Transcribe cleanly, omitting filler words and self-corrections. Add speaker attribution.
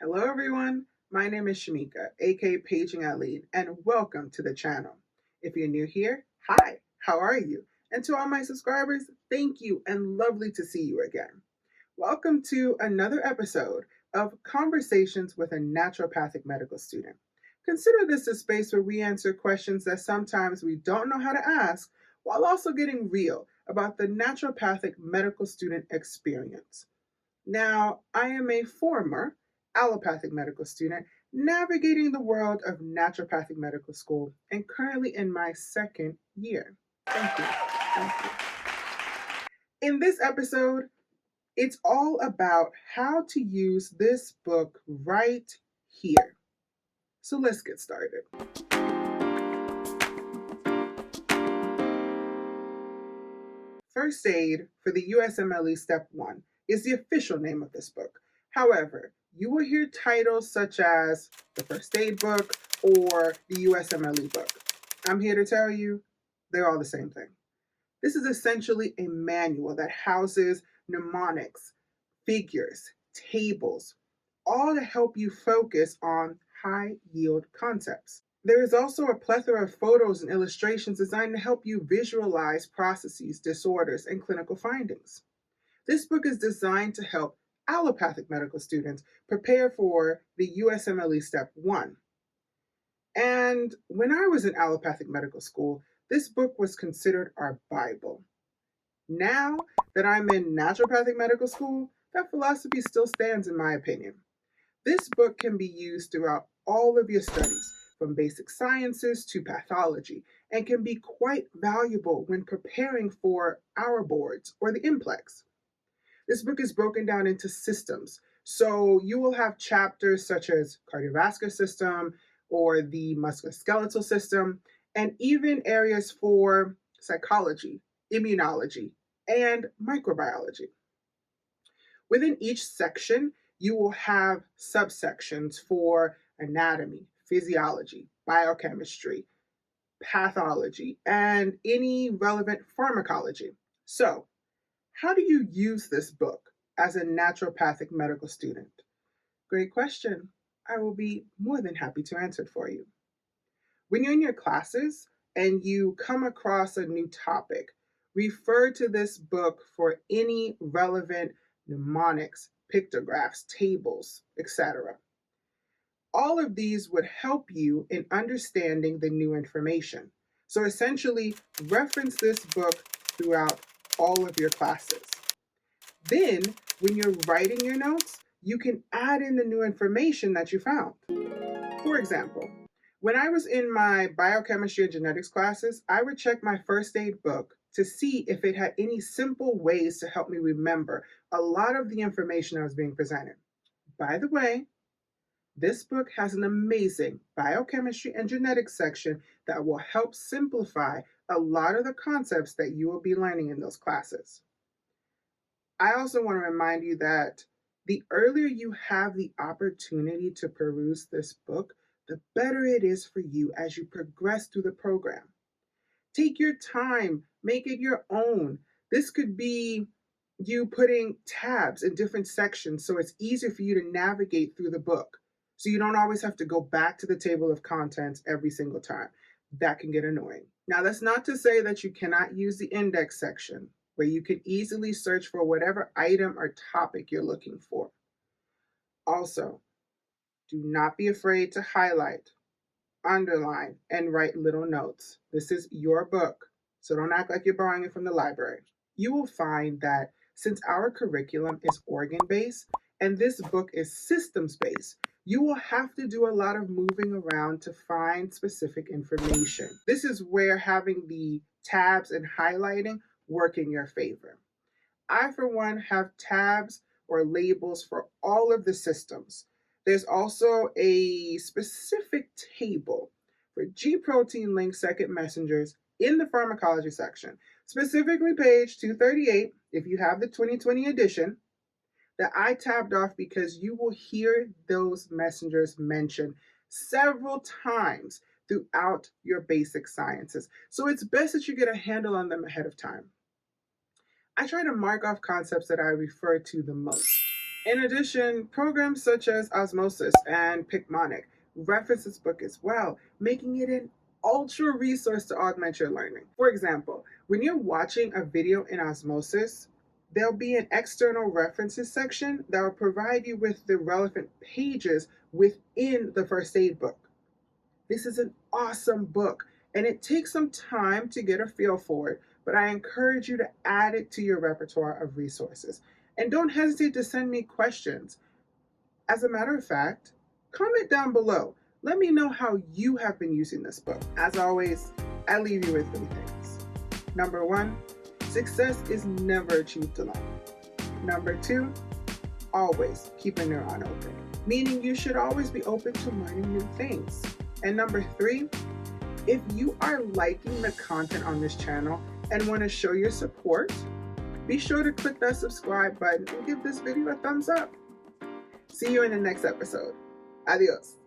Speaker 1: Hello everyone, my name is Shamika, aka Paging at Lead, and welcome to the channel. If you're new here, hi, how are you? And to all my subscribers, thank you and lovely to see you again. Welcome to another episode of Conversations with a Naturopathic Medical Student. Consider this a space where we answer questions that sometimes we don't know how to ask, while also getting real about the naturopathic medical student experience. Now, I am a former allopathic medical student navigating the world of naturopathic medical school and currently in my second year. Thank you. Thank you. In this episode, it's all about how to use this book right here. So let's get started. First Aid for the USMLE Step 1 is the official name of this book. However, you will hear titles such as the First Aid book or the USMLE book. I'm here to tell you, they're all the same thing. This is essentially a manual that houses mnemonics, figures, tables, all to help you focus on high yield concepts. There is also a plethora of photos and illustrations designed to help you visualize processes, disorders, and clinical findings. This book is designed to help allopathic medical students prepare for the USMLE Step 1. And when I was in allopathic medical school, this book was considered our Bible. Now that I'm in naturopathic medical school, that philosophy still stands in my opinion. This book can be used throughout all of your studies, from basic sciences to pathology, and can be quite valuable when preparing for our boards or the NPLEX. This book is broken down into systems, so you will have chapters such as cardiovascular system or the musculoskeletal system, and even areas for psychology, immunology, and microbiology. Within each section, you will have subsections for anatomy, physiology, biochemistry, pathology, and any relevant pharmacology. So, how do you use this book as a naturopathic medical student? Great question. I will be more than happy to answer it for you. When you're in your classes and you come across a new topic, refer to this book for any relevant mnemonics, pictographs, tables, etc. All of these would help you in understanding the new information. So essentially, reference this book throughout all of your classes. Then, when you're writing your notes, you can add in the new information that you found. For example, when I was in my biochemistry and genetics classes, I would check my first aid book to see if it had any simple ways to help me remember a lot of the information I was being presented. By the way, this book has an amazing biochemistry and genetics section that will help simplify a lot of the concepts that you will be learning in those classes. I also want to remind you that the earlier you have the opportunity to peruse this book, the better it is for you as you progress through the program. Take your time, make it your own. This could be you putting tabs in different sections so it's easier for you to navigate through the book. So you don't always have to go back to the table of contents every single time. That can get annoying. Now, that's not to say that you cannot use the index section, where you can easily search for whatever item or topic you're looking for. Also, do not be afraid to highlight, underline, and write little notes. This is your book, so don't act like you're borrowing it from the library. You will find that since our curriculum is organ-based and this book is systems-based, you will have to do a lot of moving around to find specific information. This is where having the tabs and highlighting work in your favor. I, for one, have tabs or labels for all of the systems. There's also a specific table for G protein linked second messengers in the pharmacology section, specifically page 238 if you have the 2020 edition, that I tabbed off because you will hear those messengers mentioned several times throughout your basic sciences. So it's best that you get a handle on them ahead of time. I try to mark off concepts that I refer to the most. In addition, programs such as Osmosis and Picmonic reference this book as well, making it an ultra resource to augment your learning. For example, when you're watching a video in Osmosis, there'll be an external references section that will provide you with the relevant pages within the first aid book. This is an awesome book, and it takes some time to get a feel for it, but I encourage you to add it to your repertoire of resources. And don't hesitate to send me questions. As a matter of fact, comment down below. Let me know how you have been using this book. As always, I leave you with 3 things. Number 1, success is never achieved alone. Number 2, always keep a neuron open, meaning you should always be open to learning new things. And number 3, if you are liking the content on this channel and want to show your support, be sure to click that subscribe button and give this video a thumbs up. See you in the next episode. Adios.